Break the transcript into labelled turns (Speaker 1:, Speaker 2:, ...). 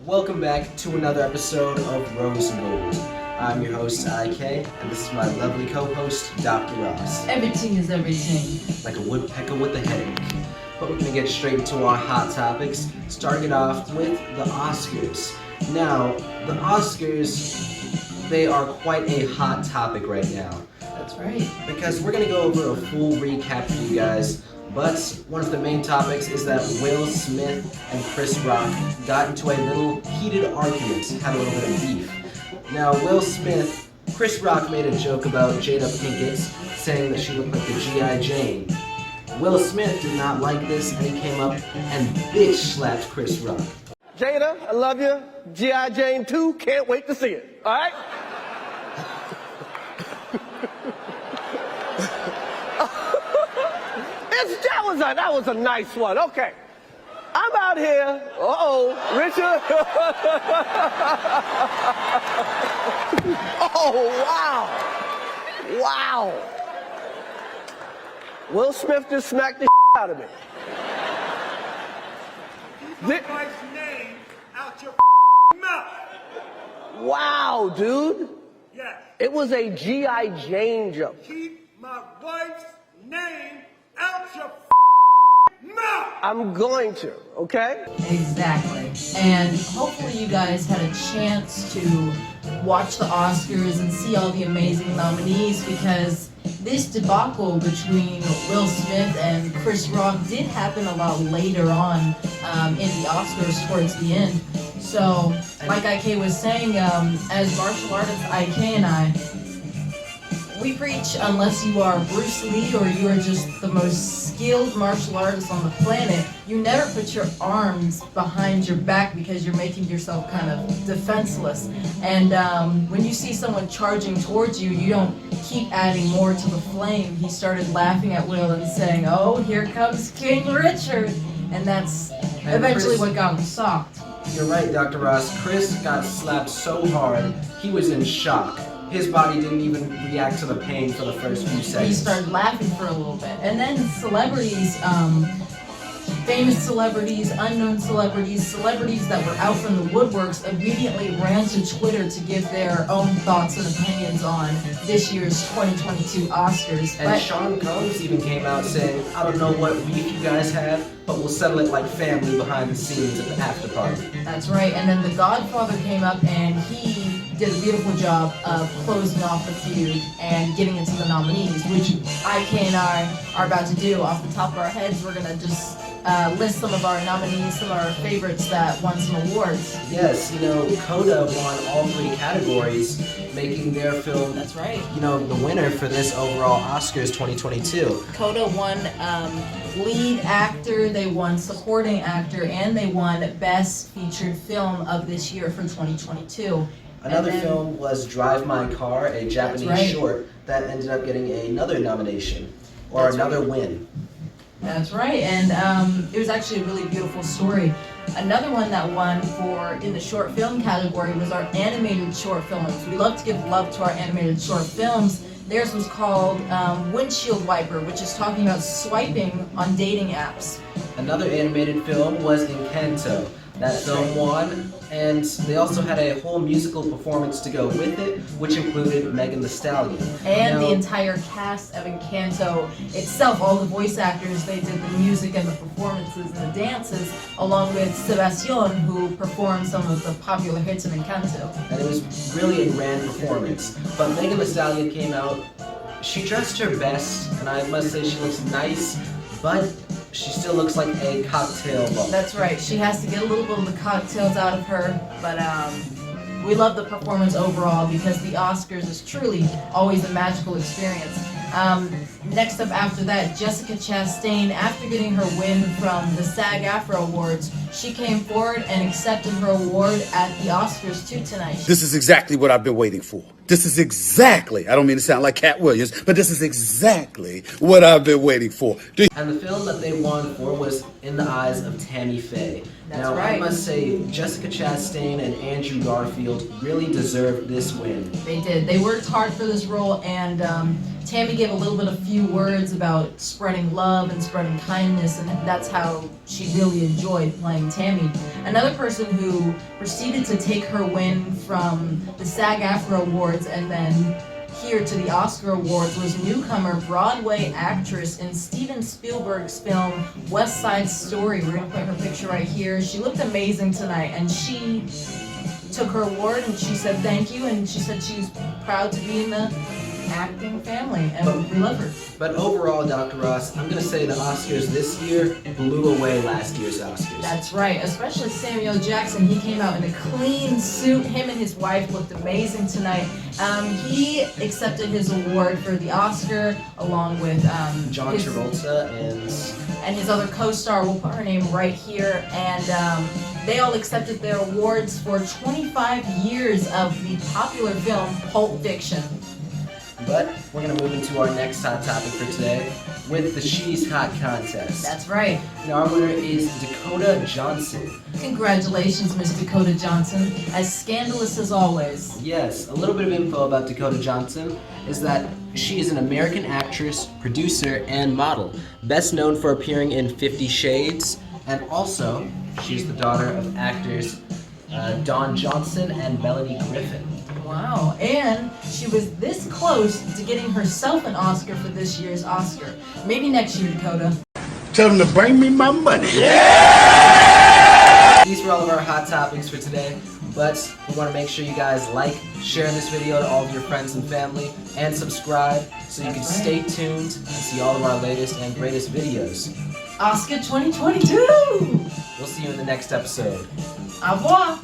Speaker 1: Welcome back to another episode of Rose and Gold. I'm your host, IK, and this is my lovely co-host, Dr. Ross.
Speaker 2: Everything is everything.
Speaker 1: Like a woodpecker with a headache. But we're going to get straight into our hot topics, starting it off with the Oscars. Now, the Oscars, they are quite a hot topic right now.
Speaker 2: That's right.
Speaker 1: Because we're going to go over a full recap for you guys. But one of the main topics is that Will Smith and Chris Rock got into a little heated argument, had a little bit of beef. Now, Chris Rock made a joke about Jada Pinkett, saying that she looked like a G.I. Jane. Will Smith did not like this, and he came up and bitch slapped Chris Rock.
Speaker 3: Jada, I love you. G.I. Jane 2, can't wait to see it. All right? That was a nice one. Okay. I'm out here. Richard. Oh, wow. Wow. Will Smith just smacked the out of me.
Speaker 4: Keep my wife's name out your mouth.
Speaker 3: Wow, dude.
Speaker 4: Yes.
Speaker 3: It was a G.I. Jane joke.
Speaker 4: Keep my wife's name out your mouth.
Speaker 3: I'm going to, okay?
Speaker 2: Exactly. And hopefully you guys had a chance to watch the Oscars and see all the amazing nominees, because this debacle between Will Smith and Chris Rock did happen a lot later on in the Oscars towards the end. So, like IK was saying, as martial artists, IK and I, we preach unless you are Bruce Lee or you are just the most skilled martial artist on the planet, you never put your arms behind your back because you're making yourself kind of defenseless. And when you see someone charging towards you, you don't keep adding more to the flame. He started laughing at Will and saying, "Oh, here comes King Richard." And that's eventually what got him socked.
Speaker 1: You're right, Dr. Ross. Chris got slapped so hard, he was in shock. His body didn't even react to the pain for the first few seconds.
Speaker 2: He started laughing for a little bit. And then celebrities, famous celebrities, unknown celebrities, celebrities that were out from the woodworks immediately ran to Twitter to give their own thoughts and opinions on this year's 2022 Oscars.
Speaker 1: And Sean Combs even came out saying, "I don't know what beef you guys have, but we'll settle it like family behind the scenes at the after party."
Speaker 2: That's right. And then The Godfather came up and he did a beautiful job of closing off the feud and getting into the nominees, which IK and I are about to do. Off the top of our heads, we're going to just list some of our nominees, some of our favorites that won some awards.
Speaker 1: Yes, Coda won all three categories, making their film,
Speaker 2: That's right.
Speaker 1: The winner for this overall Oscars 2022.
Speaker 2: Coda won lead actor, they won supporting actor, and they won best featured film of this year for 2022.
Speaker 1: Another film was Drive My Car, a Japanese short that ended up getting another nomination, or another win.
Speaker 2: That's right, and it was actually a really beautiful story. Another one that won in the short film category was our animated short films. We love to give love to our animated short films. Theirs was called Windshield Wiper, which is talking about swiping on dating apps.
Speaker 1: Another animated film was Encanto. That film won, and they also had a whole musical performance to go with it, which included Meghan the Stallion.
Speaker 2: And the entire cast of Encanto itself, all the voice actors, they did the music and the performances and the dances, along with Sebastian, who performed some of the popular hits of Encanto.
Speaker 1: And it was really a grand performance. But Meghan the Stallion came out, she dressed her best, and I must say she looks nice, but she still looks like a cocktail ball.
Speaker 2: That's right. She has to get a little bit of the cocktails out of her, but we love the performance overall because the Oscars is truly always a magical experience. Next up after that, Jessica Chastain, after getting her win from the SAG-AFTRA Awards, she came forward and accepted her award at the Oscars too tonight.
Speaker 5: This is exactly what I've been waiting for. This is exactly, I don't mean to sound like Cat Williams, but this is exactly what I've been waiting for.
Speaker 1: And the film that they won for was In the Eyes of Tammy Faye.
Speaker 2: That's
Speaker 1: now,
Speaker 2: right.
Speaker 1: I must say, Jessica Chastain and Andrew Garfield really deserved this win.
Speaker 2: They did. They worked hard for this role, and Tammy gave a little bit of few words about spreading love and spreading kindness, and that's how she really enjoyed playing Tammy. Another person who proceeded to take her win from the SAG-AFTRA Awards and then here to the Oscar Awards was newcomer Broadway actress in Steven Spielberg's film West Side Story. We're gonna put her picture right here. She looked amazing tonight, and she took her award and she said thank you, and she said she's proud to be in the acting family, and we love her.
Speaker 1: But overall, Dr. Ross, I'm going to say the Oscars this year blew away last year's Oscars.
Speaker 2: That's right, especially Samuel Jackson. He came out in a clean suit. Him and his wife looked amazing tonight. He accepted his award for the Oscar along with
Speaker 1: John Travolta
Speaker 2: and his other co-star. We'll put her name right here. And they all accepted their awards for 25 years of the popular film Pulp Fiction.
Speaker 1: But we're going to move into our next hot topic for today with the She's Hot contest.
Speaker 2: That's right.
Speaker 1: And our winner is Dakota Johnson.
Speaker 2: Congratulations, Miss Dakota Johnson. As scandalous as always.
Speaker 1: Yes, a little bit of info about Dakota Johnson is that she is an American actress, producer, and model, best known for appearing in 50 Shades, and also she's the daughter of actors Don Johnson and Melanie Griffin.
Speaker 2: Wow, and she was this close to getting herself an Oscar for this year's Oscar. Maybe next year, Dakota.
Speaker 5: Tell them to bring me my money.
Speaker 1: These were all of our hot topics for today, but we want to make sure you guys like, share this video to all of your friends and family, and subscribe so you can stay tuned and see all of our latest and greatest videos.
Speaker 2: Oscar 2022!
Speaker 1: We'll see you in the next episode.
Speaker 2: Au revoir!